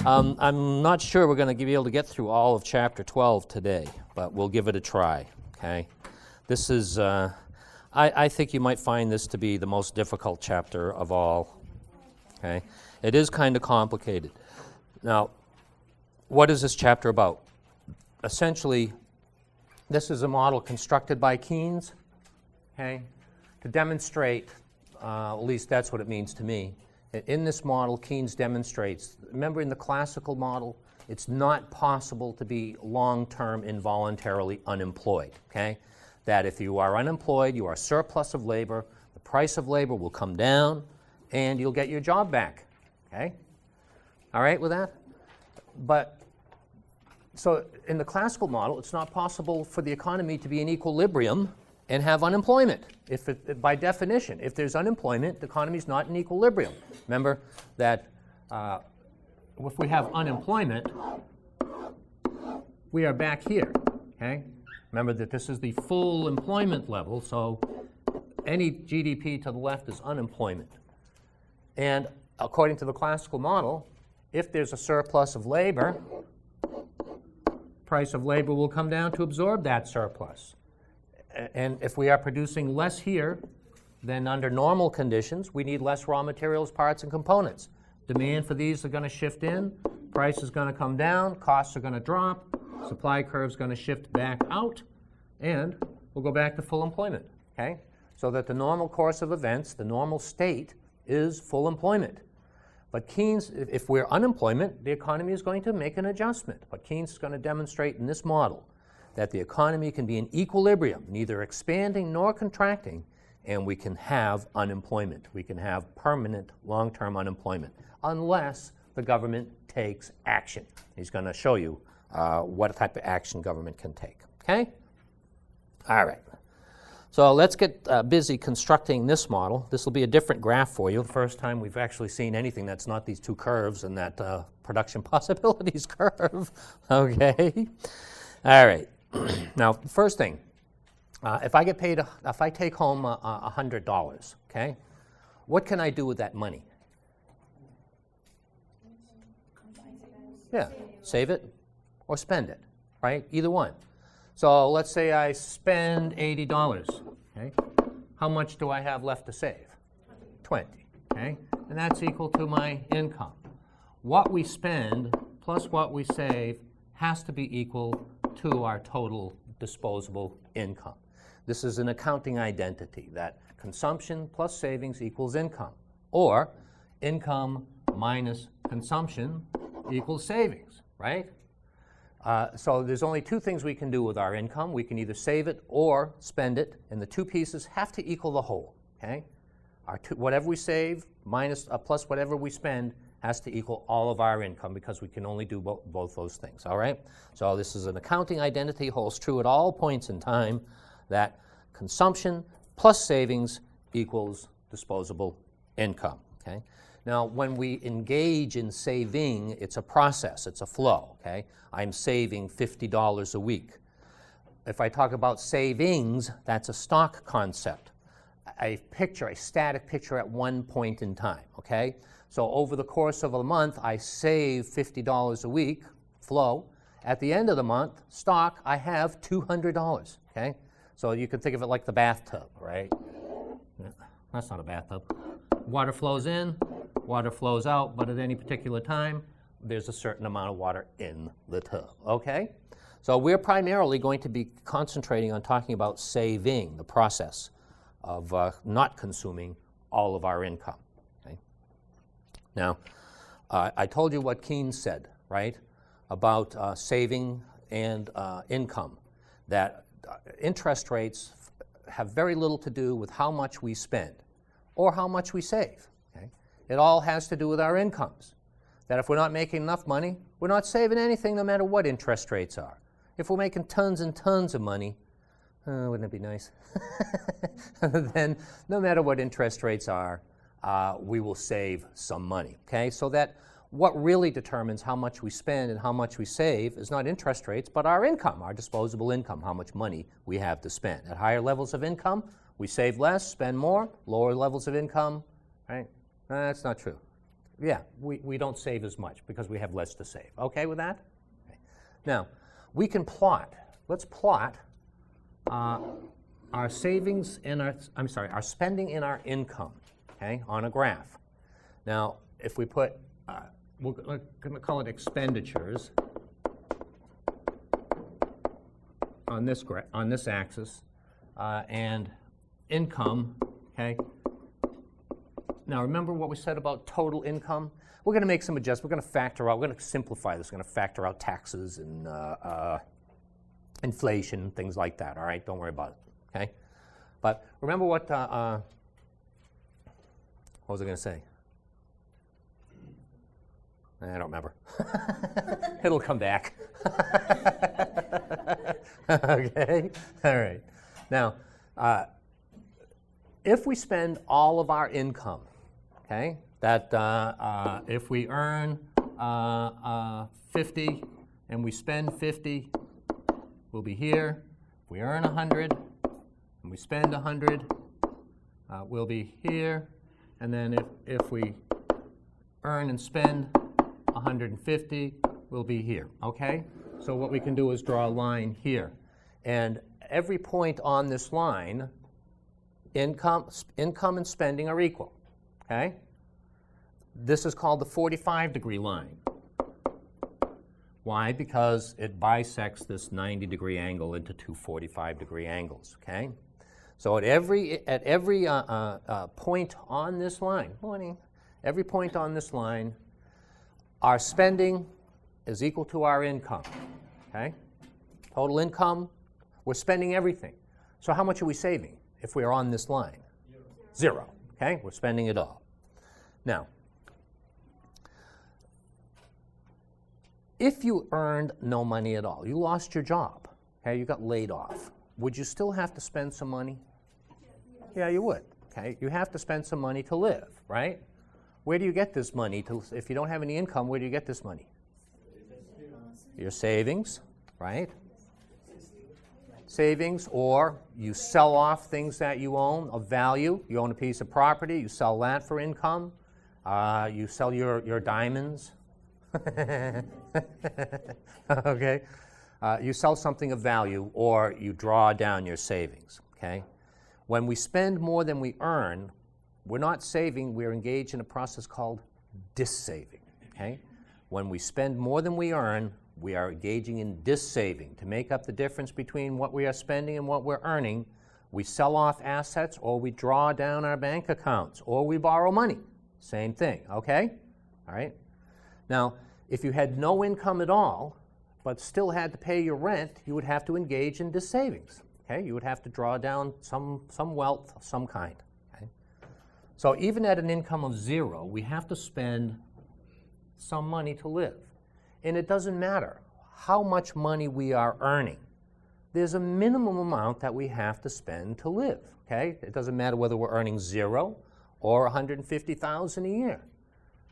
I'm not sure we're going to be able to get through all of Chapter 12 today, but we'll give it a try, okay? This is, I think you might find this to be the most difficult chapter of all, okay? It is kind of complicated. Now, what is this chapter about? Essentially, this is a model constructed by Keynes, okay, to demonstrate, at least that's what it means to me. In this model, Keynes demonstrates, remember in the classical model, it's not possible to be long-term involuntarily unemployed, okay? That if you are unemployed, you are surplus of labor, the price of labor will come down, and you'll get your job back, okay? All right with that? But, so in the classical model, it's not possible for the economy to be in equilibrium and have unemployment. By definition, if there's unemployment, the economy is not in equilibrium. Remember that if we have unemployment, we are back here, okay? Remember that this is the full employment level, so any GDP to the left is unemployment. And according to the classical model, if there's a surplus of labor, price of labor will come down to absorb that surplus. And if we are producing less here than under normal conditions, we need less raw materials, parts, and components. Demand for these are going to shift in, price is going to come down, costs are going to drop, supply curve is going to shift back out, and we'll go back to full employment, okay? So that the normal course of events, the normal state, is full employment. But Keynes, if we're unemployment, the economy is going to make an adjustment. But Keynes is going to demonstrate in this model that the economy can be in equilibrium, neither expanding nor contracting, and we can have unemployment. We can have permanent long-term unemployment, unless the government takes action. He's going to show you what type of action government can take, okay? All right. So let's get busy constructing this model. This will be a different graph for you. The first time we've actually seen anything that's not these two curves and that production possibilities curve, okay? All right. Now, first thing, if I get paid, if I take home $100, okay, what can I do with that money? Yeah, save it or spend it, right? Either one. So let's say I spend $80, okay? How much do I have left to save? 20, okay? And that's equal to my income. What we spend plus what we save has to be equal to our total disposable income. This is an accounting identity that consumption plus savings equals income, or income minus consumption equals savings, right? So there's only two things we can do with our income. We can either save it or spend it, and the two pieces have to equal the whole, okay? Whatever we save minus plus whatever we spend has to equal all of our income, because we can only do both those things, all right? So this is an accounting identity, holds true at all points in time, that consumption plus savings equals disposable income, okay? Now, when we engage in saving, it's a process, it's a flow, okay? I'm saving $50 a week. If I talk about savings, that's a stock concept. A static picture at one point in time, okay? So over the course of a month, I save $50 a week, flow. At the end of the month, stock, I have $200, okay? So you can think of it like the bathtub, right? That's not a bathtub. Water flows in, water flows out, but at any particular time, there's a certain amount of water in the tub, okay? So we're primarily going to be concentrating on talking about saving, the process of not consuming all of our income. Okay? Now, I told you what Keynes said, right, about saving and income, that interest rates have very little to do with how much we spend or how much we save. Okay? It all has to do with our incomes. That if we're not making enough money, we're not saving anything no matter what interest rates are. If we're making tons and tons of money, wouldn't it be nice? Then no matter what interest rates are, we will save some money, okay? So that what really determines how much we spend and how much we save is not interest rates, but our income, our disposable income, how much money we have to spend. At higher levels of income, we save less, spend more. Lower levels of income, right? That's not true. Yeah, we don't save as much because we have less to save. Okay with that? Okay. Now, we can plot. Let's plot our savings and our spending and our income, okay, on a graph. Now, if we put, we're going to call it expenditures on this axis, and income, okay. Now, remember what we said about total income? We're going to make some adjustments. We're going to factor out, we're going to simplify this. We're going to factor out taxes and inflation, things like that, all right? Don't worry about it, okay? But remember what was I going to say? I don't remember. It'll come back. Okay, all right. Now, if we spend all of our income, okay, that if we earn 50 and we spend 50, we'll be here. If we earn 100 and we spend 100, we'll be here. And then if we earn and spend 150, we'll be here, okay? So what we can do is draw a line here. And every point on this line, income and spending are equal, okay? This is called the 45-degree line. Why? Because it bisects this 90-degree angle into two 45-degree angles, okay? So at every point on this line, every point on this line, our spending is equal to our income, okay? Total income, we're spending everything. So how much are we saving if we're on this line? Zero, okay? We're spending it all. Now, if you earned no money at all, you lost your job, okay? You got laid off, would you still have to spend some money? Yeah, you would, okay? You have to spend some money to live, right? Where do you get this money? If you don't have any income, where do you get this money? Your savings, right? Savings, or you sell off things that you own of value. You own a piece of property, you sell that for income. You sell your diamonds. Okay? You sell something of value, or you draw down your savings, okay? When we spend more than we earn, we're not saving, we're engaged in a process called dissaving, okay? When we spend more than we earn, we are engaging in dissaving. To make up the difference between what we are spending and what we're earning, we sell off assets, or we draw down our bank accounts, or we borrow money. Same thing, okay? All right? Now, if you had no income at all, but still had to pay your rent, you would have to engage in dissavings, okay? You would have to draw down some wealth of some kind, okay? So even at an income of zero, we have to spend some money to live. And it doesn't matter how much money we are earning. There's a minimum amount that we have to spend to live, okay? It doesn't matter whether we're earning zero or $150,000 a year.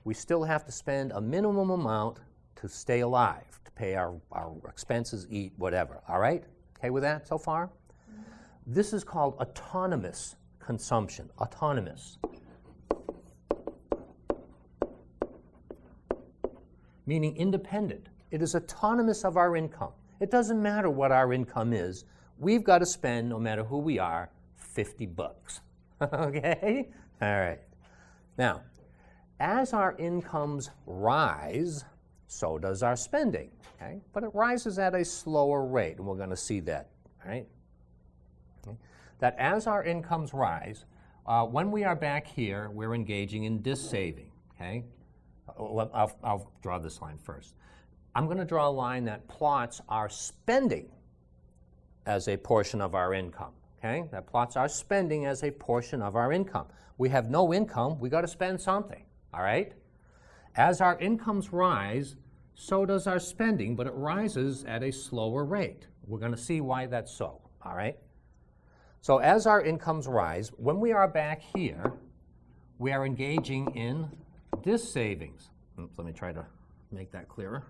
We still have to spend a minimum amount to stay alive, to pay our expenses, eat, whatever, all right? Okay with that so far? This is called autonomous consumption, autonomous. Meaning independent. It is autonomous of our income. It doesn't matter what our income is. We've got to spend, no matter who we are, $50. Okay? All right. Now, as our incomes rise, so does our spending. Okay? But it rises at a slower rate, and we're going to see that. All right? Okay. That as our incomes rise, when we are back here, we're engaging in dissaving. Okay? I'll draw this line first. I'm going to draw a line that plots our spending as a portion of our income, okay? That plots our spending as a portion of our income. We have no income, we got to spend something, all right? As our incomes rise, so does our spending, but it rises at a slower rate. We're going to see why that's so, all right? So as our incomes rise, when we are back here, we are engaging in dissavings. Let me try to make that clearer.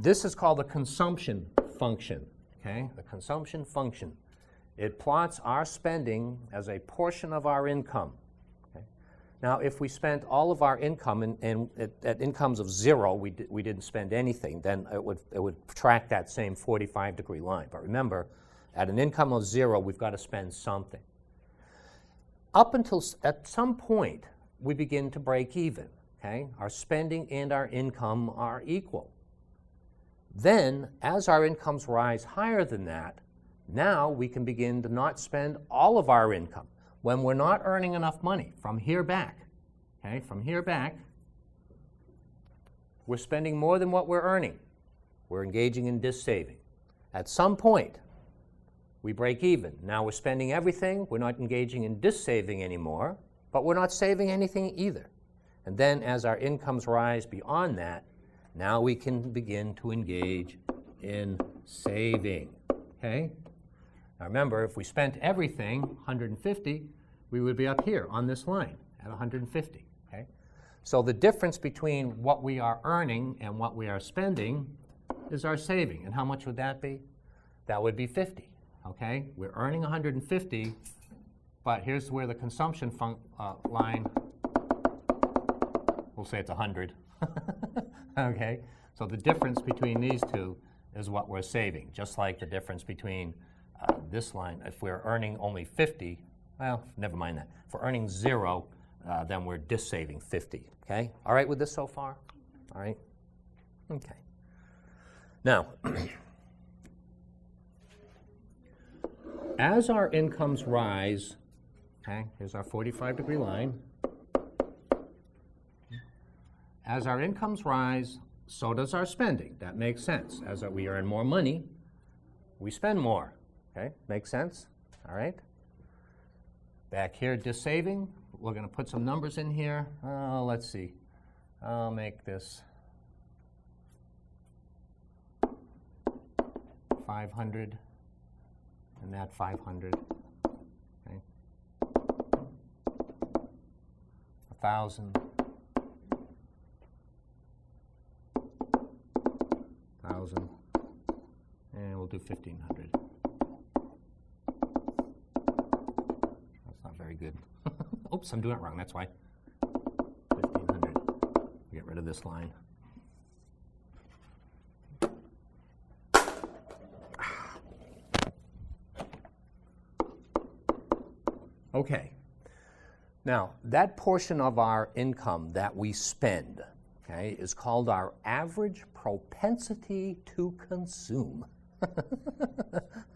This is called the consumption function, okay? The consumption function. It plots our spending as a portion of our income. Okay? Now, if we spent all of our income and at incomes of 0, we didn't spend anything, then it would track that same 45-degree line. But remember, at an income of 0, we've got to spend something. Up until at some point, we begin to break even. Okay? Our spending and our income are equal. Then, as our incomes rise higher than that, now we can begin to not spend all of our income. When we're not earning enough money from here back, okay, from here back, we're spending more than what we're earning. We're engaging in dis-saving. At some point, we break even. Now we're spending everything. We're not engaging in dis-saving anymore, but we're not saving anything either. And then as our incomes rise beyond that, now we can begin to engage in saving, okay? Now remember, if we spent everything, 150, we would be up here on this line at 150, okay? So the difference between what we are earning and what we are spending is our saving. And how much would that be? That would be 50, okay? We're earning 150, but here's where the consumption line, we'll say it's 100. Okay, so the difference between these two is what we're saving, just like the difference between this line. If we're earning only 50, well, never mind that. If we're earning 0, then we're dis-saving 50, okay? All right with this so far? All right? Okay. Now, as our incomes rise, okay, here's our 45-degree line. As our incomes rise, so does our spending. That makes sense. As we earn more money, we spend more. Okay, makes sense? All right. Back here, dis-saving. We're going to put some numbers in here. Let's see. I'll make this 500 and that 500. Okay. 1,000. 1,000, and we'll do 1,500. That's not very good. Oops, I'm doing it wrong, that's why. 1,500. Get rid of this line. Okay. Now, that portion of our income that we spend, okay, is called our average propensity to consume.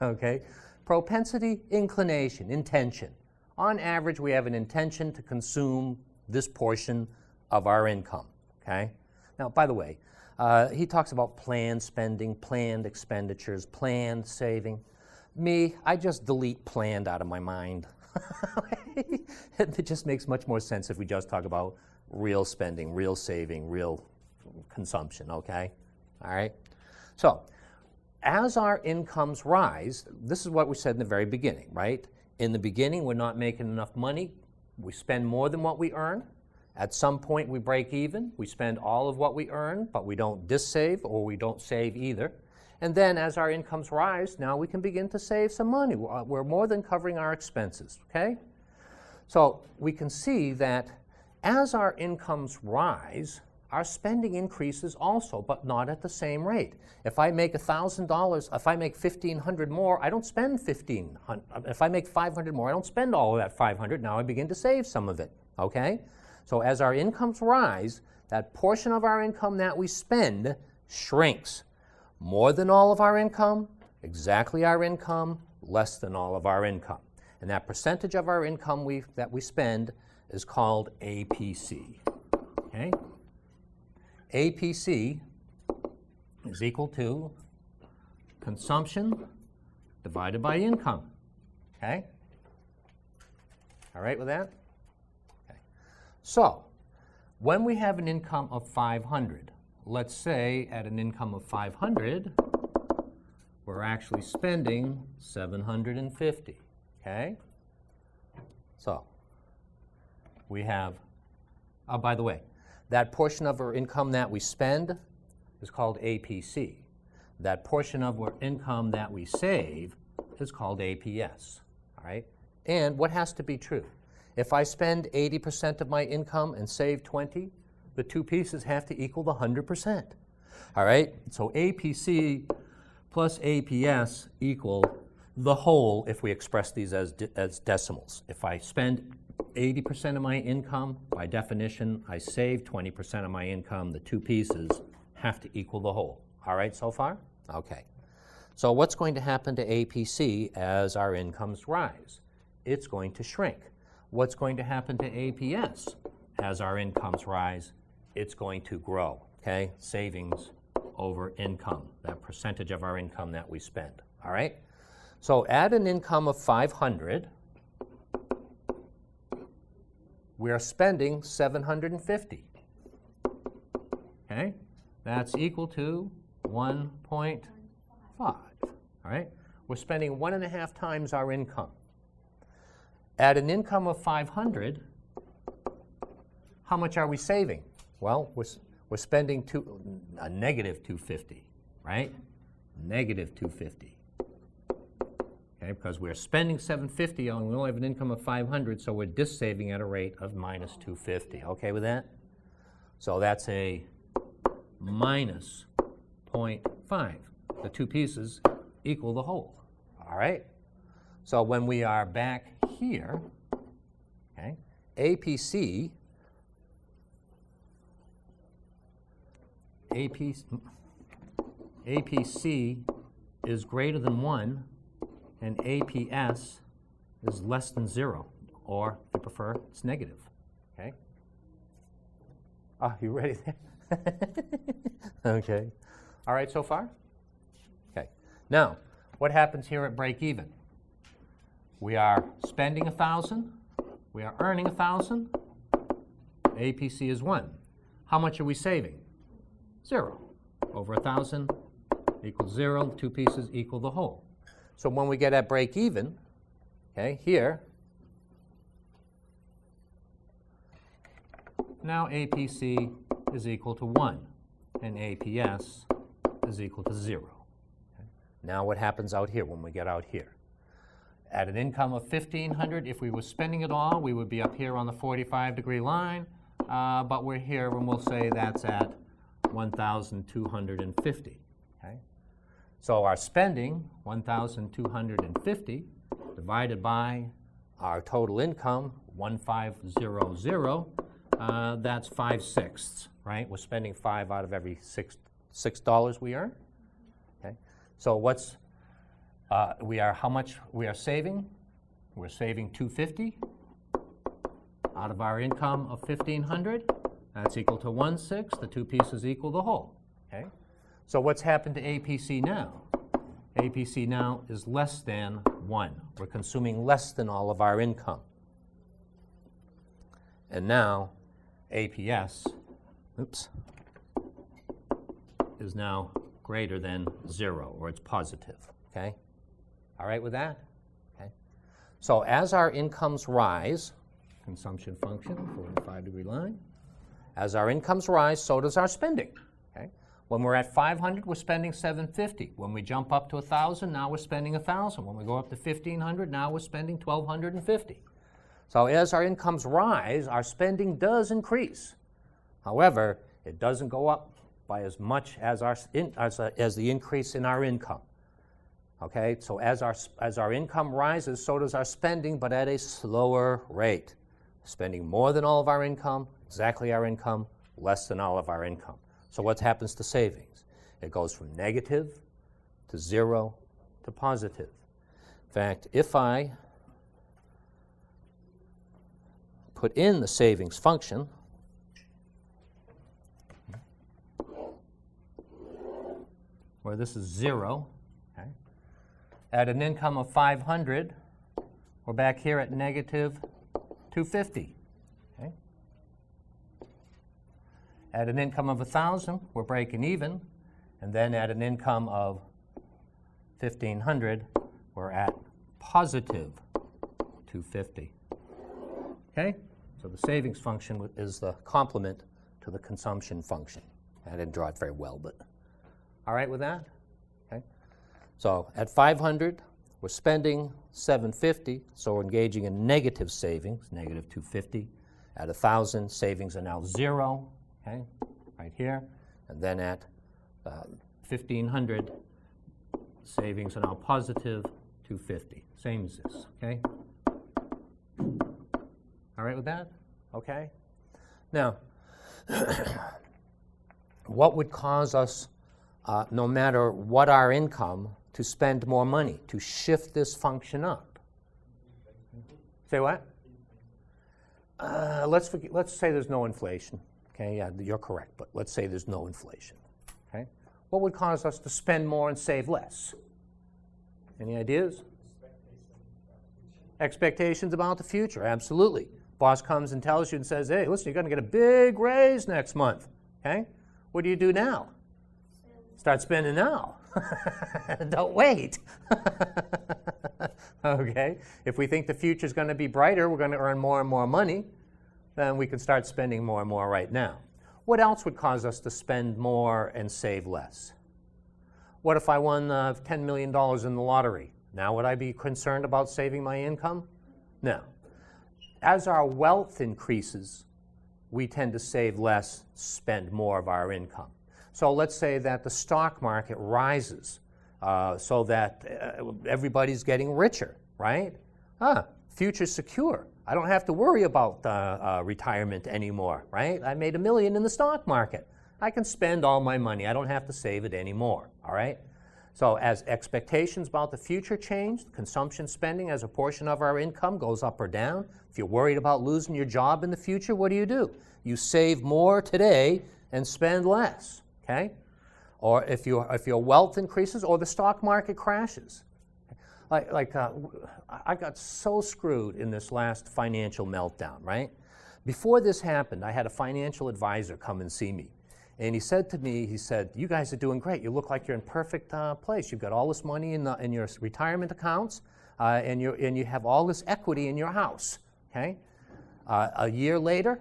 Okay? Propensity, inclination, intention. On average, we have an intention to consume this portion of our income. Okay? Now, by the way, he talks about planned spending, planned expenditures, planned saving. Me, I just delete planned out of my mind. It just makes much more sense if we just talk about real spending, real saving, real consumption, okay? All right? So, as our incomes rise, this is what we said in the very beginning, right? In the beginning, we're not making enough money. We spend more than what we earn. At some point, we break even. We spend all of what we earn, but we don't dis-save, or we don't save either. And then as our incomes rise, now we can begin to save some money. We're more than covering our expenses, okay? So we can see that as our incomes rise, our spending increases also, but not at the same rate. If I make $1,000, if I make $1,500 more, I don't spend $1,500. If I make $500 more, I don't spend all of that $500. Now I begin to save some of it, okay? So as our incomes rise, that portion of our income that we spend shrinks. More than all of our income, exactly our income, less than all of our income. And that percentage of our income that we spend is called APC. Okay? APC is equal to consumption divided by income. Okay? All right with that? Okay. So, when we have an income of 500, let's say at an income of 500, we're actually spending 750, okay? So, we have, oh, by the way, that portion of our income that we spend is called APC. that portion of our income that we save is called APS, all right? And what has to be true? If I spend 80% of my income and save 20, the two pieces have to equal the 100%, all right? So APC plus APS equal the whole if we express these as decimals. If I spend 80% of my income, by definition, I save 20% of my income. The two pieces have to equal the whole. All right so far? Okay. So what's going to happen to APC as our incomes rise? It's going to shrink. What's going to happen to APS as our incomes rise? It's going to grow, okay? Savings over income, that percentage of our income that we spend, all right? So at an income of 500, we are spending 750, okay? That's equal to 1.5, all right? We're spending 1.5 times our income. At an income of 500, how much are we saving? Well, we're spending a negative 250, right? Negative 250. Okay, because we're spending 750 and we only have an income of 500, so we're saving at a rate of minus 250. Okay with that? So that's a minus 0.5. The two pieces equal the whole. All right? So when we are back here, okay, APC is greater than 1 and APS is less than 0, or if you prefer, it's negative. Okay? You ready there? Okay. All right so far? Okay. Now, what happens here at break even? We are spending 1,000. We are earning 1,000. APC is 1. How much are we saving? 0. Over 1,000 equals 0. The two pieces equal the whole. So when we get at break even, okay, here, now APC is equal to 1 and APS is equal to 0. Okay. Now what happens out here when we get out here? At an income of 1,500, if we were spending it all, we would be up here on the 45-degree line, but we're here and we'll say that's at 1,250. Okay? So our spending, 1,250, divided by our total income, 1,500, that's 5/6, right? We're spending 5 out of every $6 we earn. Okay? So what's how much we are saving? We're saving 250 out of our income of 1,500. That's equal to 1/6. The two pieces equal the whole. Okay? So what's happened to APC now? APC now is less than 1. We're consuming less than all of our income. And now APS, is now greater than 0, or it's positive. Okay? All right with that? Okay. So as our incomes rise, consumption function, 45-degree line, as our incomes rise, so does our spending. Okay? When we're at 500, we're spending 750. When we jump up to 1,000, now we're spending 1,000. When we go up to 1,500, now we're spending 1,250. So as our incomes rise, our spending does increase. However, it doesn't go up by as much as the increase in our income. Okay, so as our income rises, so does our spending, but at a slower rate. Spending more than all of our income, exactly our income, less than all of our income. So what happens to savings? It goes from negative to 0 to positive. In fact, if I put in the savings function, where this is 0, okay, at an income of 500, we're back here at negative 250. Okay? At an income of 1,000, we're breaking even, and then at an income of 1,500, we're at positive 250. Okay? So the savings function is the complement to the consumption function. I didn't draw it very well, but all right with that? So at 500, we're spending 750, so we're engaging in negative savings, negative 250. At 1,000, savings are now 0, okay, right here. And then at 1,500, savings are now positive 250, same as this, okay? All right with that? Okay? Now, what would cause us, no matter what our income, to spend more money, to shift this function up? Say what? Let's say there's no inflation. Okay, yeah, you're correct, but let's say there's no inflation. Okay? What would cause us to spend more and save less? Any ideas? Expectations about the future, absolutely. Boss comes and tells you and says, hey, listen, you're going to get a big raise next month. Okay? What do you do now? Start spending now. Don't wait. Okay? If we think the future is going to be brighter, we're going to earn more and more money, then we can start spending more and more right now. What else would cause us to spend more and save less? What if I won $10 million in the lottery? Now would I be concerned about saving my income? No. As our wealth increases, we tend to save less, spend more of our income. So let's say that the stock market rises so that everybody's getting richer, right? Future's secure. I don't have to worry about retirement anymore, right? I made $1 million in the stock market. I can spend all my money. I don't have to save it anymore, all right? So as expectations about the future change, consumption spending as a portion of our income goes up or down. If you're worried about losing your job in the future, what do? You save more today and spend less, okay? Or if your wealth increases or the stock market crashes. I got so screwed in this last financial meltdown, right? Before this happened, I had a financial advisor come and see me. And he said to me, he said, you guys are doing great. You look like you're in perfect place. You've got all this money in your retirement accounts, and you have all this equity in your house, okay? A year later,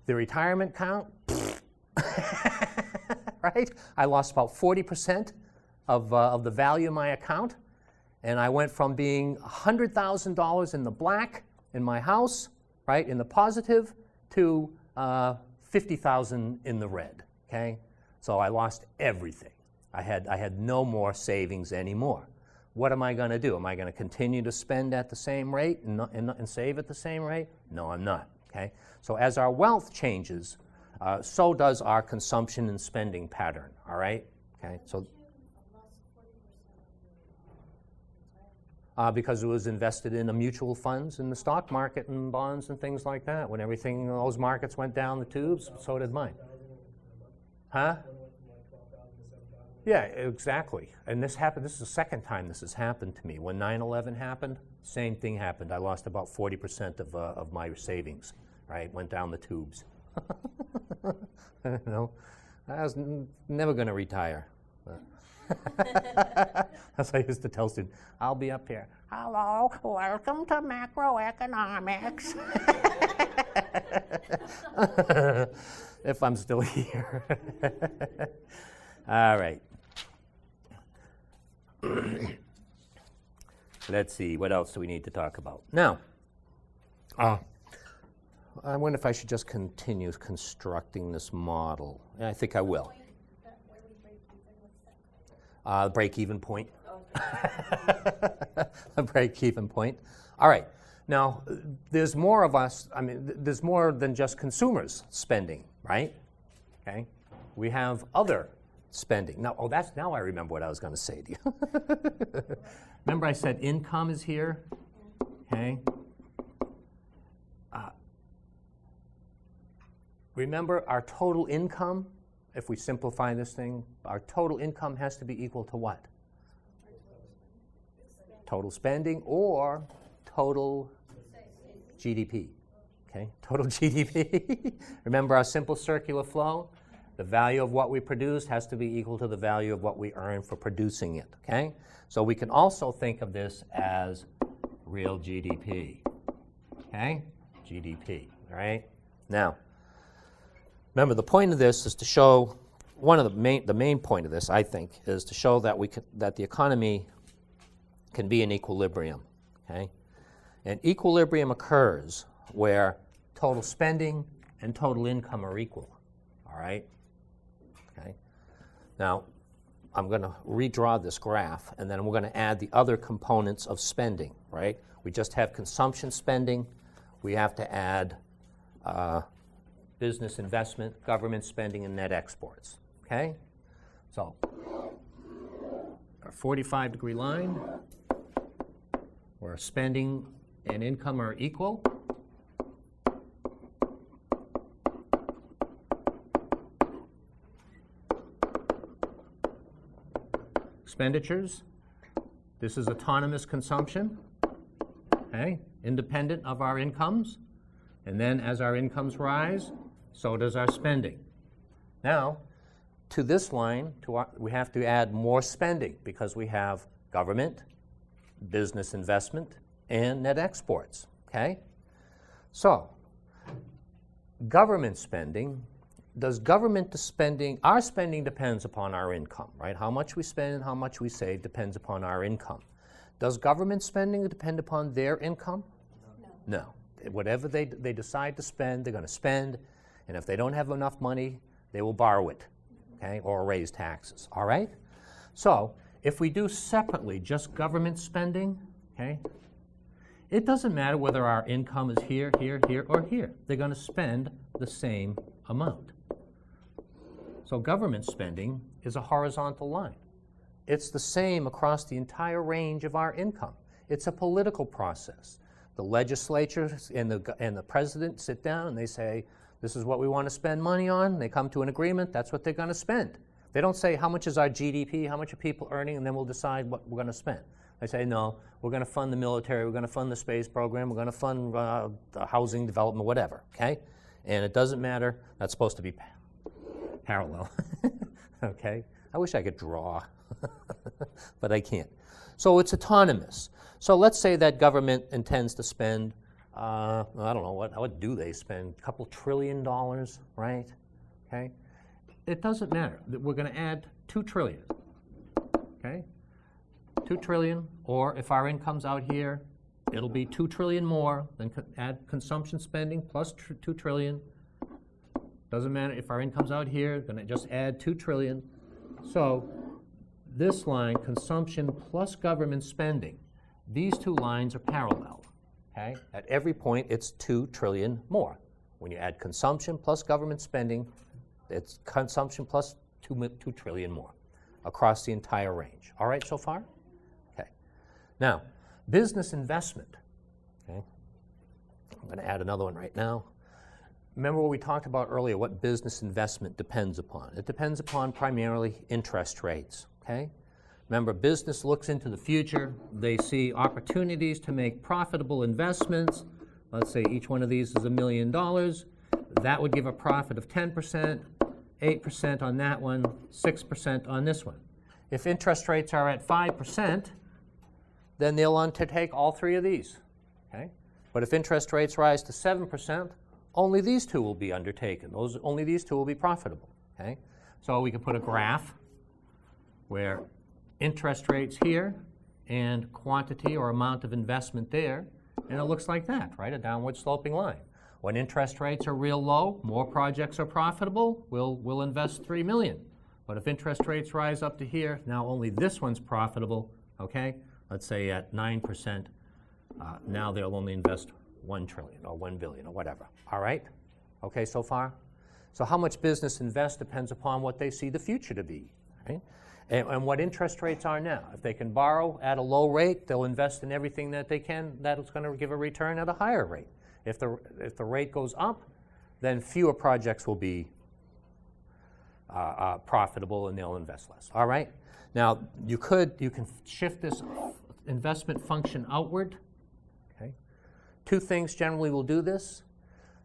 the retirement account, right? I lost about 40% of the value of my account. And I went from being $100,000 in the black in my house, right, in the positive, to $50,000 in the red, okay? So I lost everything. I had no more savings anymore. What am I going to do? Am I going to continue to spend at the same rate and save at the same rate? No, I'm not, okay? So as our wealth changes, so does our consumption and spending pattern, all right? Okay, so because it was invested in mutual funds in the stock market and bonds and things like that. When everything, those markets went down the tubes, so did mine. Huh? Yeah, exactly. And this happened, this is the second time this has happened to me. When 9/11 happened, same thing happened. I lost about 40% of my savings, right? Went down the tubes. You know, I was never going to retire. As I used to tell students, I'll be up here. Hello, welcome to Macroeconomics. If I'm still here. All right. Let's see, what else do we need to talk about? Now, I wonder if I should just continue constructing this model. I think I will. Break-even point. A break-even point. All right. Now, there's more of us. I mean, there's more than just consumers spending, right? Okay. We have other spending. Now, now I remember what I was going to say to you. Remember I said income is here? Okay. Remember our total income? If we simplify this thing, our total income has to be equal to what? Total spending or total GDP. Okay, total GDP. Remember our simple circular flow? The value of what we produce has to be equal to the value of what we earn for producing it. Okay? So we can also think of this as real GDP. Okay? GDP. All right? Now, remember, the point of this is to show one of the main point of this, I think, is to show that that the economy can be in equilibrium, okay? And equilibrium occurs where total spending and total income are equal, all right? Okay. Now, I'm going to redraw this graph, and then we're going to add the other components of spending, right? We just have consumption spending. We have to add business investment, government spending, and net exports, okay? So, our 45-degree line, where spending and income are equal. Expenditures, this is autonomous consumption, okay, independent of our incomes. And then as our incomes rise, so does our spending. Now, to this line, we have to add more spending because we have government, business investment, and net exports, okay? So, government spending, our spending depends upon our income, right? How much we spend and how much we save depends upon our income. Does government spending depend upon their income? No. Whatever they decide to spend, they're going to spend, and if they don't have enough money, they will borrow it, okay, or raise taxes, all right? So, if we do separately just government spending, okay, it doesn't matter whether our income is here, here, here, or here. They're going to spend the same amount. So government spending is a horizontal line. It's the same across the entire range of our income. It's a political process. The legislature and the president sit down and they say, this is what we want to spend money on. They come to an agreement. That's what they're going to spend. They don't say, how much is our GDP, how much are people earning, and then we'll decide what we're going to spend. They say, no, we're going to fund the military, we're going to fund the space program, we're going to fund the housing development, whatever, okay? And it doesn't matter. That's supposed to be parallel, okay? I wish I could draw, but I can't. So it's autonomous. So let's say that government intends to spend, I don't know, what do they spend? A couple $1 trillion, right? Okay? It doesn't matter. We're going to add $2 trillion, okay? $2 trillion, or if our income's out here, it'll be $2 trillion more, then add consumption spending plus $2 trillion. Doesn't matter if our income's out here, going to just add $2 trillion. So this line, consumption plus government spending, these two lines are parallel, okay? At every point, it's $2 trillion more. When you add consumption plus government spending, it's consumption plus $2 trillion more across the entire range. All right so far? Okay. Now, business investment, okay? I'm going to add another one right now. Remember what we talked about earlier, what business investment depends upon. It depends upon primarily interest rates, okay? Remember, business looks into the future. They see opportunities to make profitable investments. Let's say each one of these is $1 million. That would give a profit of 10%, 8% on that one, 6% on this one. If interest rates are at 5%, then they'll undertake all three of these, okay? But if interest rates rise to 7%, only these two will be undertaken. Only these two will be profitable, okay? So we can put a graph where interest rates here and quantity or amount of investment there, and it looks like that, right? A downward sloping line. When interest rates are real low, more projects are profitable, we'll invest $3 million. But if interest rates rise up to here, now only this one's profitable, okay? Let's say at 9%, now they'll only invest $1 trillion or $1 billion or whatever, all right? Okay so far? So how much business invests depends upon what they see the future to be, right? And what interest rates are now. If they can borrow at a low rate, they'll invest in everything that they can that's going to give a return at a higher rate. If the rate goes up, then fewer projects will be profitable and they'll invest less. All right? Now, you can shift this investment function outward. Okay? Two things generally will do this.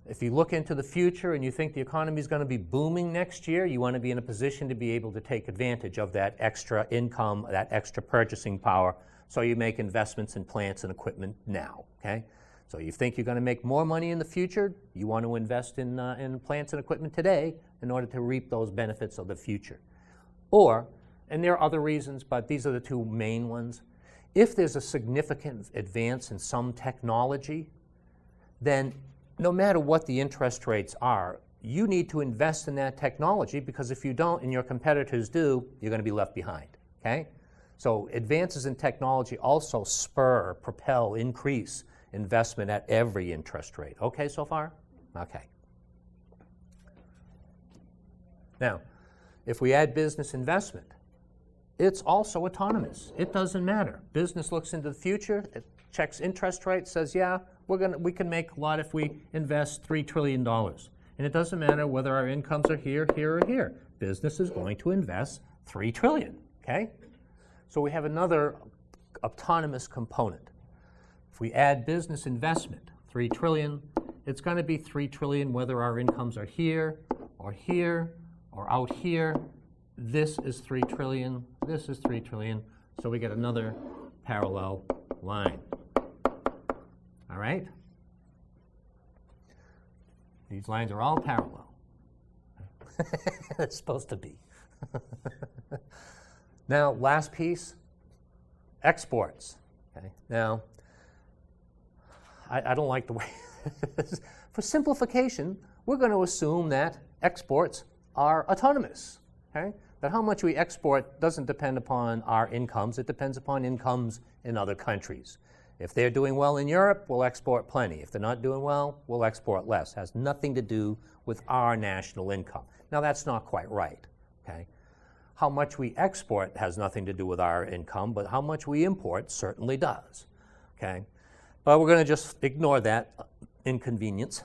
If you look into the future and you think the economy is going to be booming next year, you want to be in a position to be able to take advantage of that extra income, that extra purchasing power, so you make investments in plants and equipment now. Okay? So you think you're going to make more money in the future, you want to invest in plants and equipment today in order to reap those benefits of the future. Or, and there are other reasons, but these are the two main ones, if there's a significant advance in some technology, then no matter what the interest rates are, you need to invest in that technology, because if you don't and your competitors do, you're going to be left behind, okay? So advances in technology also spur, propel, increase investment at every interest rate. Okay so far? Okay. Now, if we add business investment, it's also autonomous. It doesn't matter. Business looks into the future, it checks interest rates, says, yeah, we can make a lot if we invest $3 trillion. And it doesn't matter whether our incomes are here, here, or here. Business is going to invest $3 trillion, okay? So we have another autonomous component. If we add business investment, $3 trillion, it's going to be $3 trillion whether our incomes are here, or out here. This is $3 trillion, this is $3 trillion, so we get another parallel line. All right? These lines are all parallel. It's supposed to be. Now, last piece, exports. Okay? Now, I don't like the way for simplification, we're going to assume that exports are autonomous. Okay? That how much we export doesn't depend upon our incomes, it depends upon incomes in other countries. If they're doing well in Europe, we'll export plenty. If they're not doing well, we'll export less. It has nothing to do with our national income. Now, that's not quite right. Okay? How much we export has nothing to do with our income, but how much we import certainly does. Okay? But we're going to just ignore that inconvenience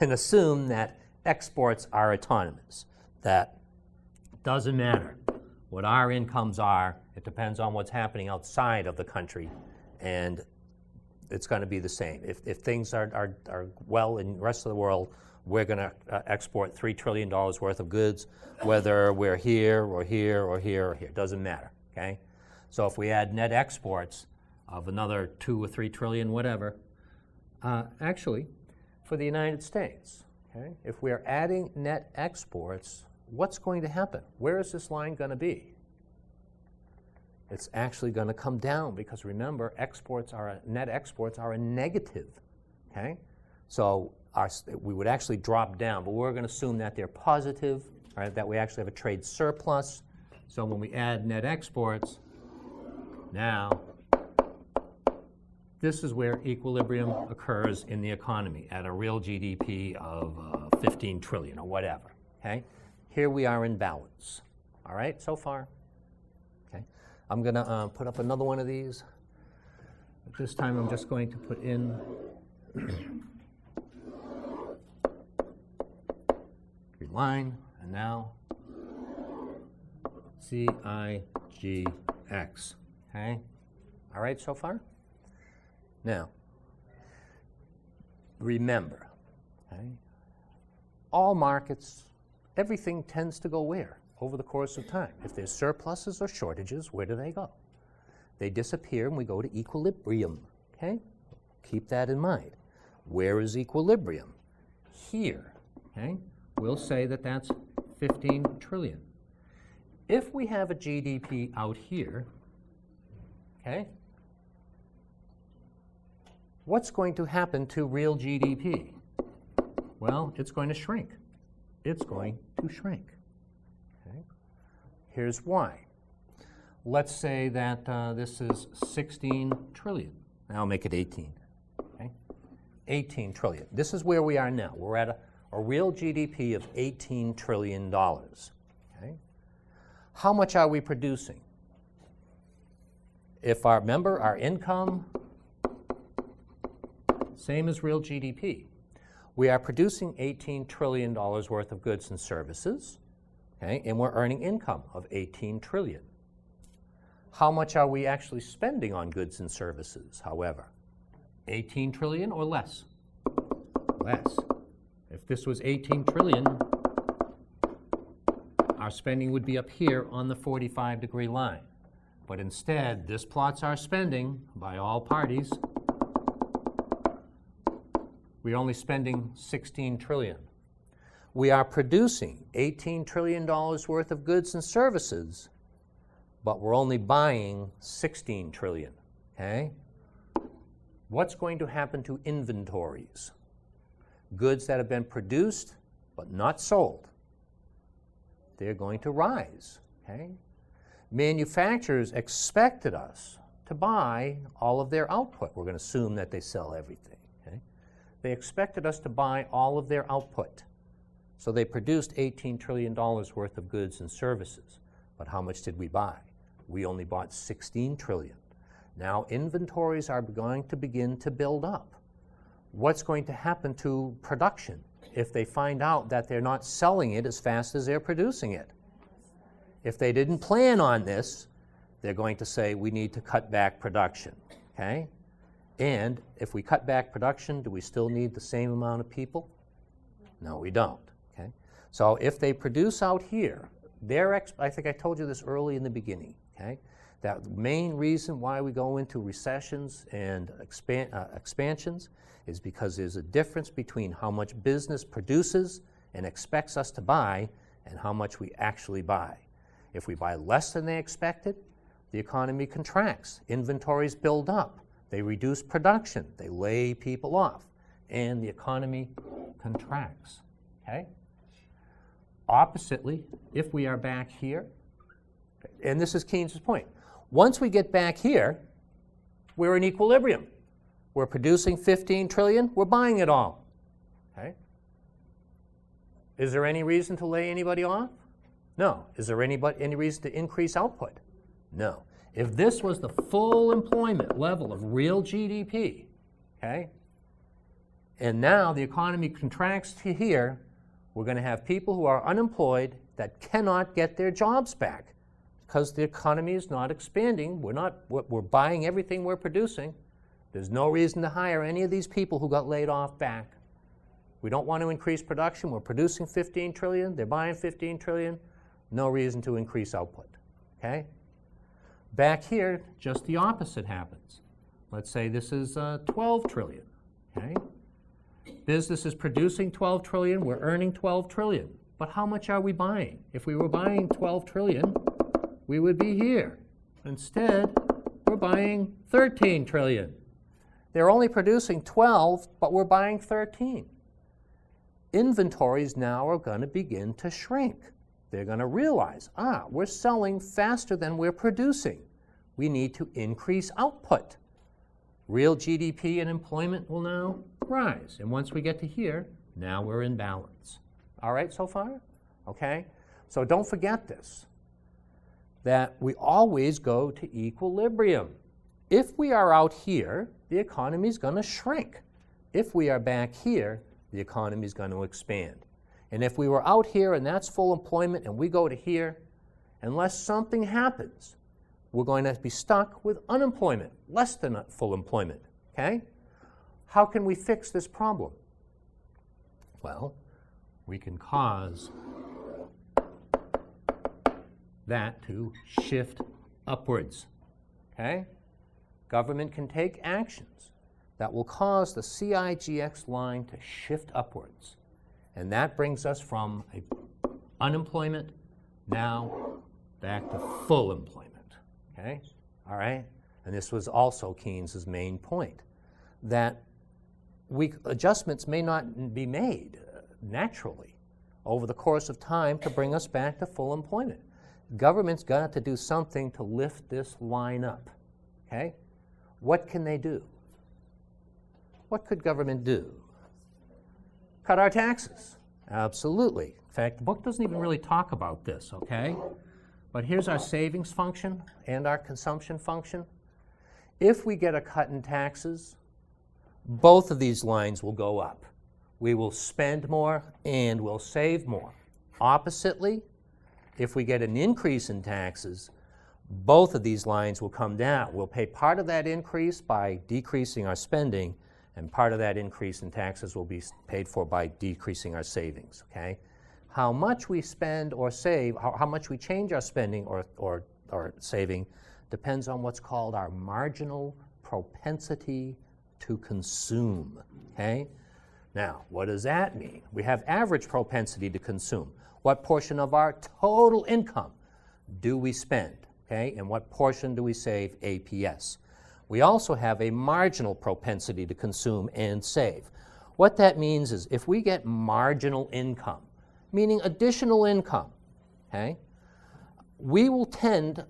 and assume that exports are autonomous. That doesn't matter what our incomes are. It depends on what's happening outside of the country, and it's going to be the same. If things are well in the rest of the world, we're going to export $3 trillion worth of goods, whether we're here or here or here or here. Doesn't matter, okay? So if we add net exports of another 2 or 3 trillion, whatever, actually, for the United States, okay, if we're adding net exports, what's going to happen? Where is this line going to be? It's actually going to come down, because remember, net exports are a negative, okay? So we would actually drop down, but we're going to assume that they're positive, right, that we actually have a trade surplus. So when we add net exports, now this is where equilibrium occurs in the economy at a real GDP of 15 trillion or whatever, okay? Here we are in balance, all right, so far? Okay, I'm going to put up another one of these. This time I'm just going to put in line, and now CIGX, okay? All right so far? Now, remember, okay, all markets, everything tends to go where? Over the course of time. If there's surpluses or shortages, where do they go? They disappear and we go to equilibrium, okay? Keep that in mind. Where is equilibrium? Here, okay? We'll say that that's 15 trillion. If we have a GDP out here, okay, what's going to happen to real GDP? Well, it's going to shrink. It's going to shrink. Okay? Here's why. Let's say that this is 16 trillion. Now I'll make it 18. Okay? 18 trillion. This is where we are now. We're at a real GDP of $18 trillion. Okay? How much are we producing? If remember, our income, same as real GDP. We are producing $18 trillion worth of goods and services, okay, and we're earning income of 18 trillion. How much are we actually spending on goods and services, however? 18 trillion or less? Less. If this was 18 trillion, our spending would be up here on the 45-degree line. But instead, this plots our spending by all parties. We're only spending 16 trillion. We are producing $18 trillion worth of goods and services, but we're only buying 16 trillion, okay? What's going to happen to inventories? Goods that have been produced but not sold, they're going to rise, okay? Manufacturers expected us to buy all of their output. We're going to assume that they sell everything, okay? They expected us to buy all of their output. So they produced $18 trillion worth of goods and services. But how much did we buy? We only bought 16 trillion. Now inventories are going to begin to build up. What's going to happen to production if they find out that they're not selling it as fast as they're producing it? If they didn't plan on this, they're going to say we need to cut back production, okay? And if we cut back production, do we still need the same amount of people? No, we don't, okay? So if they produce out here, I think I told you this early in the beginning, okay? That the main reason why we go into recessions and expansions is because there's a difference between how much business produces and expects us to buy and how much we actually buy. If we buy less than they expected, the economy contracts, inventories build up, they reduce production, they lay people off, and the economy contracts, okay? Oppositely, if we are back here, and this is Keynes' point, once we get back here, we're in equilibrium. We're producing 15 trillion, we're buying it all, okay? Is there any reason to lay anybody off? No. Is there any reason to increase output? No. If this was the full employment level of real GDP, okay, and now the economy contracts to here, we're going to have people who are unemployed that cannot get their jobs back because the economy is not expanding. We're buying everything we're producing. There's no reason to hire any of these people who got laid off back. We don't want to increase production. We're producing 15 trillion. They're buying 15 trillion. No reason to increase output, okay? Back here, just the opposite happens. Let's say this is 12 trillion, okay? Business is producing 12 trillion, we're earning 12 trillion. But how much are we buying? If we were buying 12 trillion, we would be here. Instead, we're buying 13 trillion. They're only producing 12, but we're buying 13. Inventories now are going to begin to shrink. They're going to realize, we're selling faster than we're producing. We need to increase output. Real GDP and employment will now rise. And once we get to here, now we're in balance. All right so far? Okay? So don't forget this, that we always go to equilibrium. If we are out here, the economy is going to shrink. If we are back here, the economy is going to expand. And if we were out here and that's full employment and we go to here, unless something happens, we're going to be stuck with unemployment, less than full employment, okay? How can we fix this problem? Well, we can cause that to shift upwards, okay? Government can take actions that will cause the CIGX line to shift upwards. And that brings us from unemployment now back to full employment, okay? All right? And this was also Keynes' main point, that adjustments may not be made naturally over the course of time to bring us back to full employment. Government's got to do something to lift this line up, okay? What can they do? What could government do? Cut our taxes. Absolutely. In fact, the book doesn't even really talk about this, okay? But here's our savings function and our consumption function. If we get a cut in taxes, both of these lines will go up. We will spend more and we'll save more. Oppositely, if we get an increase in taxes, both of these lines will come down. We'll pay part of that increase by decreasing our spending, and part of that increase in taxes will be paid for by decreasing our savings, okay? How much we spend or save, how much we change our spending or saving depends on what's called our marginal propensity to consume, okay? Now, what does that mean? We have average propensity to consume. What portion of our total income do we spend? Okay, and what portion do we save? APS. We also have a marginal propensity to consume and save. What that means is if we get marginal income, meaning additional income, okay, we will tend,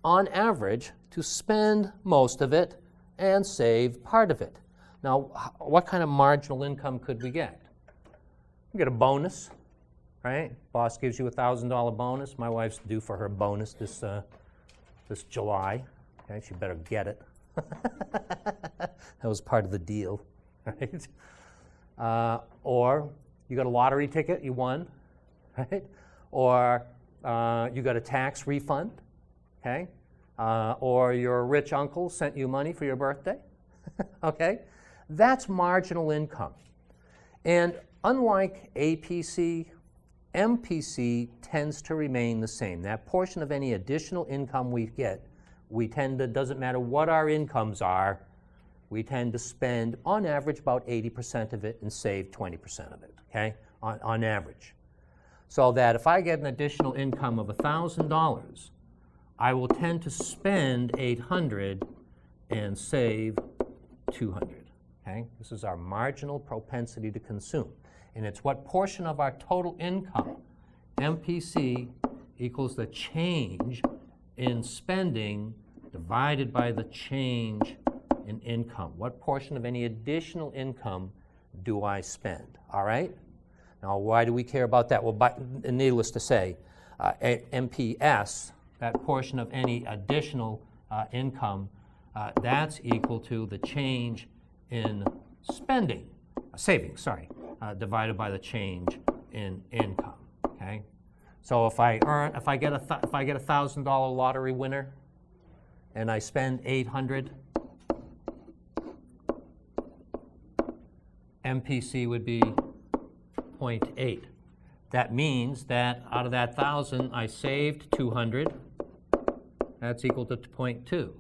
on average, to spend most of it and save part of it. Now, what kind of marginal income could we get? We get a bonus, right? Boss gives you a $1,000 bonus. My wife's due for her bonus this July. Okay, she better get it. That was part of the deal, right? Or you got a lottery ticket, you won, right? Or you got a tax refund, okay? Or your rich uncle sent you money for your birthday, okay? That's marginal income. And unlike APC, MPC tends to remain the same. That portion of any additional income we get, we tend to, doesn't matter what our incomes are, we tend to spend, on average, about 80% of it and save 20% of it, okay, on average. So that if I get an additional income of $1,000, I will tend to spend $800 and save $200, okay? This is our marginal propensity to consume. And it's what portion of our total income, MPC, equals the change in spending divided by the change in income. What portion of any additional income do I spend, all right? Now, why do we care about that? Well, needless to say, MPS, that portion of any additional income, that's equal to the change in savings, divided by the change in income. Okay, so if I get a $1,000 lottery winner, and I spend $800, MPC would be 0.8. That means that out of that 1,000, I saved 200. That's equal to 0.2.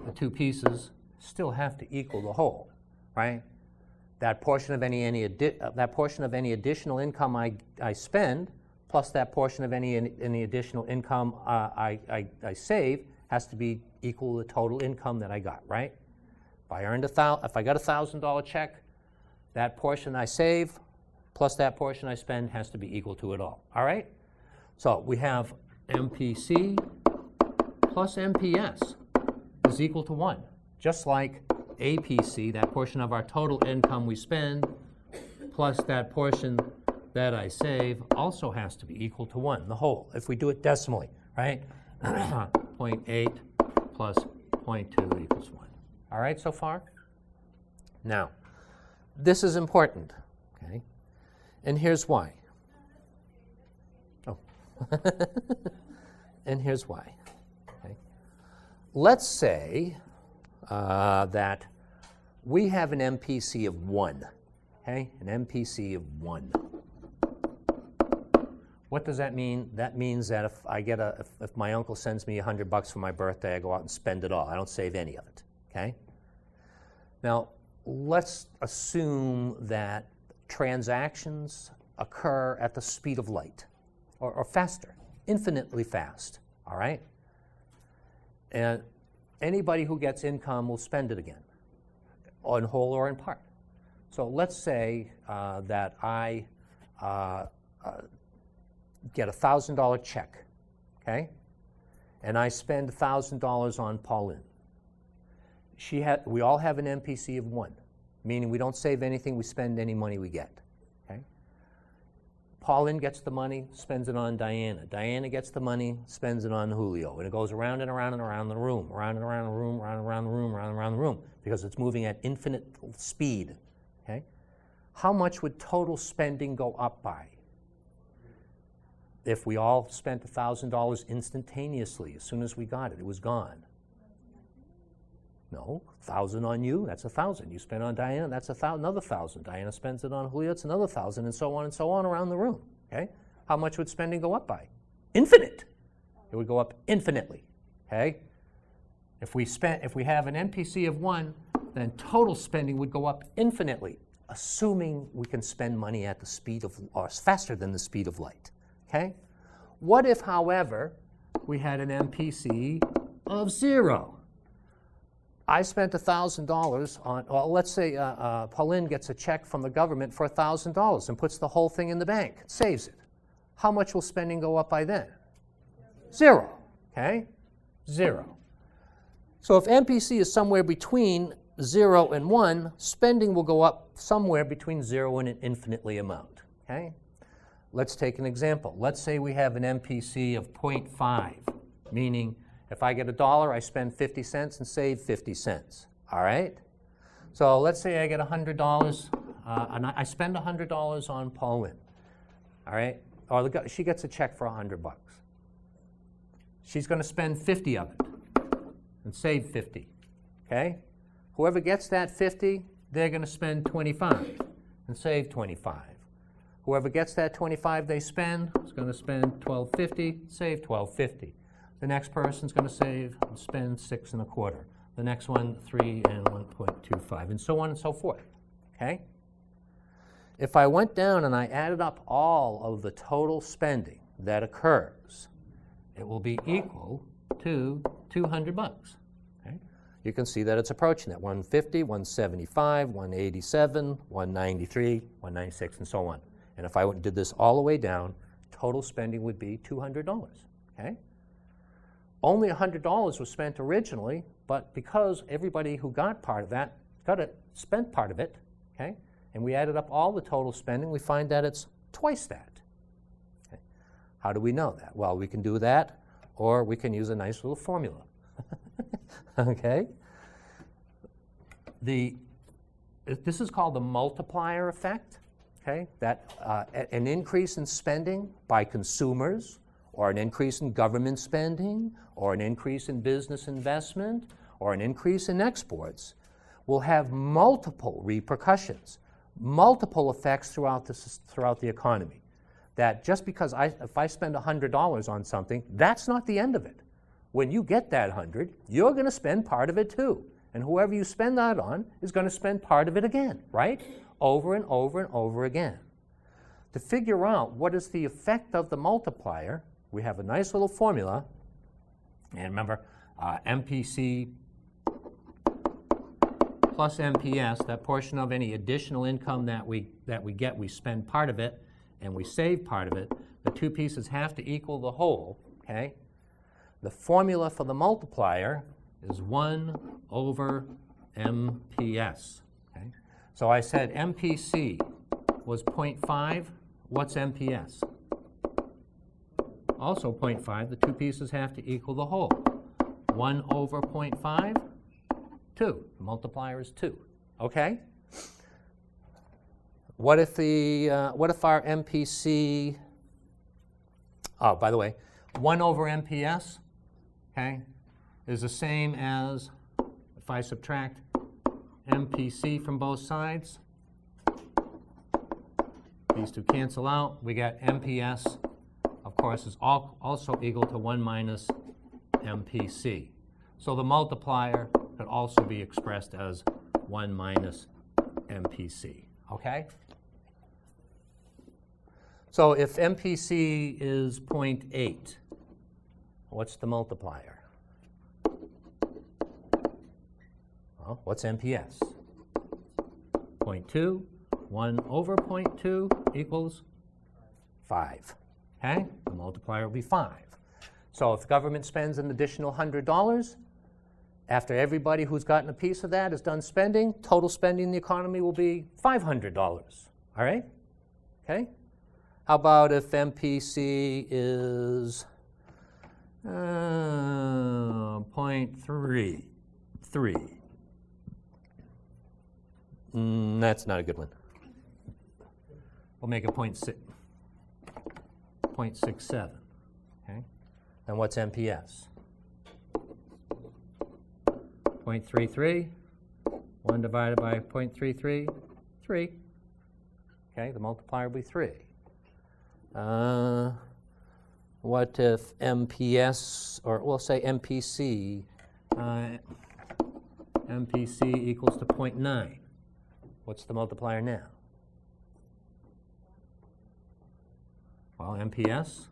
The two pieces still have to equal the whole, right? That portion of any additional income I spend, plus that portion of any additional income I save, has to be equal to the total income that I got, right? If I got a $1,000 check, that portion I save plus that portion I spend has to be equal to it all. All right? So we have MPC plus MPS is equal to 1. Just like APC, that portion of our total income we spend plus that portion that I save also has to be equal to 1, the whole, if we do it decimally, right? 0.8 plus 0.2 equals 1. All right, so far? Now, this is important, okay? And here's why. Oh. And here's why. Okay? Let's say that we have an MPC of 1, okay? An MPC of 1. What does that mean? That means that if my uncle sends me $100 for my birthday, I go out and spend it all. I don't save any of it, okay? Now, let's assume that transactions occur at the speed of light, or faster, infinitely fast, all right? And anybody who gets income will spend it again, in whole or in part. So let's say that I get a $1,000 check, okay? And I spend $1,000 on Pauline. We all have an MPC of 1, meaning we don't save anything, we spend any money we get, okay? Pauline gets the money, spends it on Diana. Diana gets the money, spends it on Julio. And it goes around and around and around the room, around and around the room, around and around the room, around and around the room, because it's moving at infinite speed, okay? How much would total spending go up by if we all spent $1,000 instantaneously? As soon as we got it, it was gone. No, 1,000 on you, that's 1,000. You spend on Diana, that's another 1,000. Diana spends it on Julio, it's another 1,000, and so on around the room. Okay? How much would spending go up by? Infinite. It would go up infinitely. Okay? If we have an MPC of 1, then total spending would go up infinitely, assuming we can spend money at the speed of, or faster than the speed of light, okay? What if, however, we had an MPC of 0? I spent $1,000 on, well, let's say Pauline gets a check from the government for $1,000 and puts the whole thing in the bank, saves it. How much will spending go up by then? 0, okay? 0. So if MPC is somewhere between 0 and 1, spending will go up somewhere between 0 and an infinitely amount, okay? Let's take an example. Let's say we have an MPC of 0.5, meaning if I get $1, I spend 50 cents and save 50 cents, all right? So let's say I get $100, and I spend $100 on Pauline, all right? Or she gets a check for $100 bucks. She's going to spend 50 of it and save 50, okay? Whoever gets that 50, they're going to spend 25 and save 25. Whoever gets that 25 they spend is going to spend $12.50, save $12.50. The next person's going to save and spend 6.25. The next one, 3 and 1.25, and so on and so forth, okay? If I went down and I added up all of the total spending that occurs, it will be equal to 200 bucks. Okay? You can see that it's approaching that, 150, 175, 187, 193, 196, and so on. And if I did this all the way down, total spending would be $200, okay? Only $100 was spent originally, but because everybody who got part of that spent part of it, okay? And we added up all the total spending, we find that it's twice that. Okay? How do we know that? Well, we can do that, or we can use a nice little formula, okay? This is called the multiplier effect, okay? That an increase in spending by consumers, or an increase in government spending, or an increase in business investment, or an increase in exports will have multiple repercussions, multiple effects throughout the economy. That just because if I spend $100 on something, that's not the end of it. When you get that 100, you're going to spend part of it too. And whoever you spend that on is going to spend part of it again, right? Over and over and over again. To figure out what is the effect of the multiplier, we have a nice little formula. And remember, MPC plus MPS, that portion of any additional income that we get, we spend part of it and we save part of it. The two pieces have to equal the whole, okay? The formula for the multiplier is 1 over MPS, okay? So I said MPC was 0.5. What's MPS? Also 0.5. The two pieces have to equal the whole. 1 over 0.5, 2. The multiplier is 2. Okay? What if our MPC, oh, by the way, 1 over MPS, okay, is the same as if I subtract MPC from both sides. These two cancel out. We get MPS, of course, is also equal to 1 minus MPC. So the multiplier could also be expressed as 1 minus MPC, okay? So if MPC is 0.8, what's the multiplier? Well, what's MPS? 0.2. 1 over 0.2 equals 5. Okay? The multiplier will be 5. So if the government spends an additional $100, after everybody who's gotten a piece of that is done spending, total spending in the economy will be $500. All right? Okay? How about if MPC is 0.3? That's not a good one. We'll make it 0.67. Okay? Then what's MPS? 0.33. 1 divided by 0.33, 3. Okay, the multiplier will be 3. What if MPS, or we'll say MPC, MPC equals to 0.9. What's the multiplier now? Well, MPS,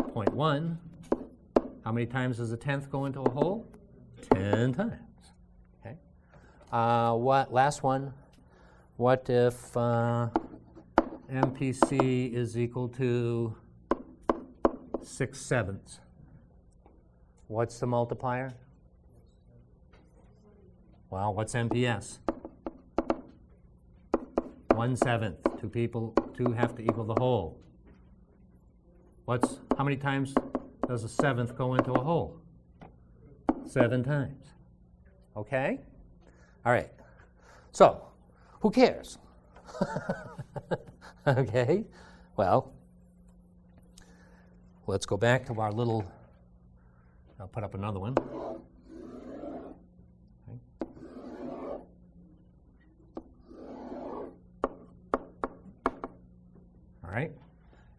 0.1. How many times does a tenth go into a whole? 10 times. Okay. Last one. What if MPC is equal to 6/7? What's the multiplier? Well, what's MPS? 1/7. Two have to equal the whole. How many times does a seventh go into a whole? 7 times. Okay? All right. So, who cares? Okay? Well, let's go back to our little, I'll put up another one. Okay. All right?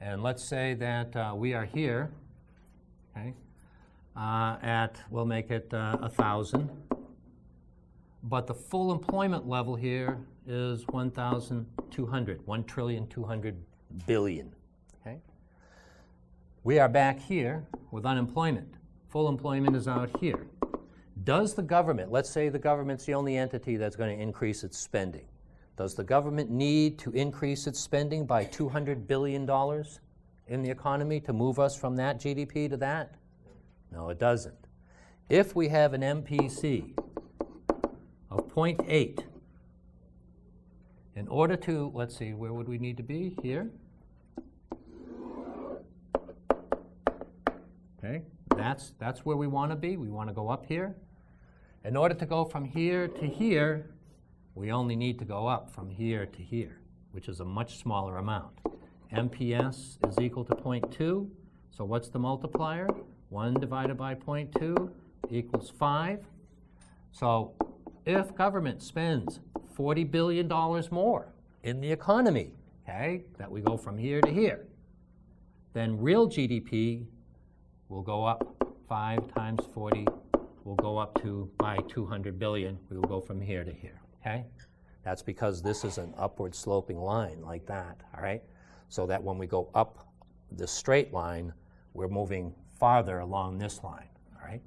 And let's say that we are here, okay, we'll make it 1,000. But the full employment level here is 1,200, 1,200,000,000,000,000,000. Okay? We are back here with unemployment. Full employment is out here. Does the government, let's say the government's the only entity that's going to increase its spending. Does the government need to increase its spending by $200 billion in the economy to move us from that GDP to that? No, it doesn't. If we have an MPC of 0.8, in order to, let's see, where would we need to be? Here. Okay, that's where we want to be. We want to go up here. In order to go from here to here, we only need to go up from here to here, which is a much smaller amount. MPS is equal to 0.2. So what's the multiplier? 1 divided by 0.2 equals 5. So if government spends $40 billion more in the economy, okay, that we go from here to here, then real GDP will go up 5 times 40, will go up to by 200 billion. We will go from here to here, okay? That's because this is an upward sloping line like that, all right? So that when we go up the straight line, we're moving farther along this line, all right?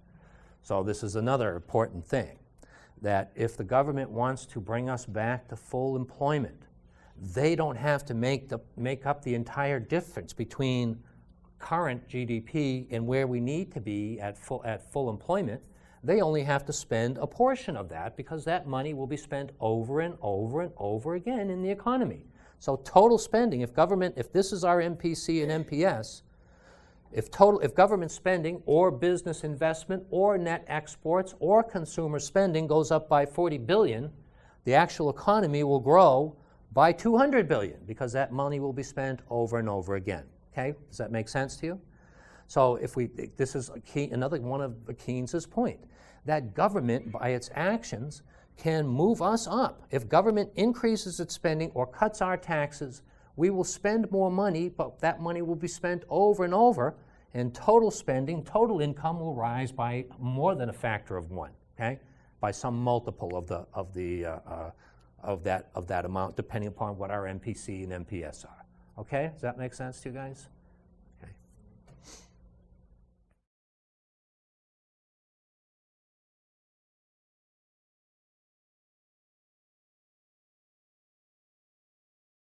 So this is another important thing, that if the government wants to bring us back to full employment, they don't have to make up the entire difference between current GDP and where we need to be at full employment. They only have to spend a portion of that because that money will be spent over and over and over again in the economy. So total spending, if this is our MPC and MPS, if government spending or business investment or net exports or consumer spending goes up by 40 billion, the actual economy will grow by 200 billion because that money will be spent over and over again. Okay, does that make sense to you? So this is another one of Keynes's point, that government by its actions can move us up. If government increases its spending or cuts our taxes, we will spend more money, but that money will be spent over and over, and total spending, total income will rise by more than a factor of 1, okay? By some multiple of that amount, depending upon what our MPC and MPS are. Okay, does that make sense to you guys?